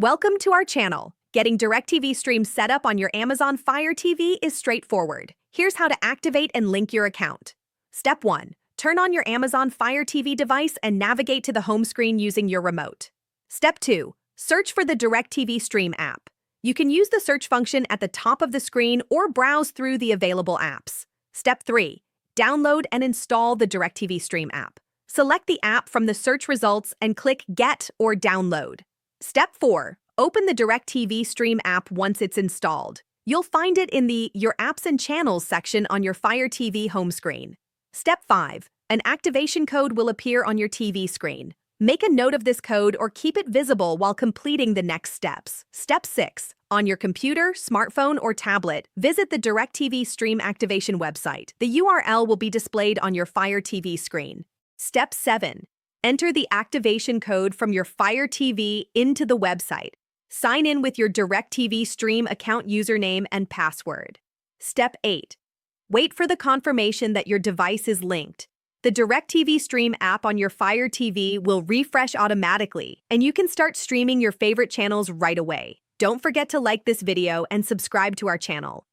Welcome to our channel. Getting DirecTV Stream set up on your Amazon Fire TV is straightforward. Here's how to activate and link your account. Step 1. Turn on your Amazon Fire TV device and navigate to the home screen using your remote. Step 2. Search for the DirecTV Stream app. You can use the search function at the top of the screen or browse through the available apps. Step 3. Download and install the DirecTV Stream app. Select the app from the search results and click Get or Download. Step 4. Open the DirecTV Stream app once it's installed. You'll find it in the Your Apps and Channels section on your Fire TV home screen. Step 5. An activation code will appear on your TV screen. Make a note of this code or keep it visible while completing the next steps. Step 6. On your computer, smartphone, or tablet, visit the DirecTV Stream activation website. The URL will be displayed on your Fire TV screen. Step 7. Enter the activation code from your Fire TV into the website. Sign in with your DirecTV Stream account username and password. Step 8. Wait for the confirmation that your device is linked. The DirecTV Stream app on your Fire TV will refresh automatically, and you can start streaming your favorite channels right away. Don't forget to like this video and subscribe to our channel.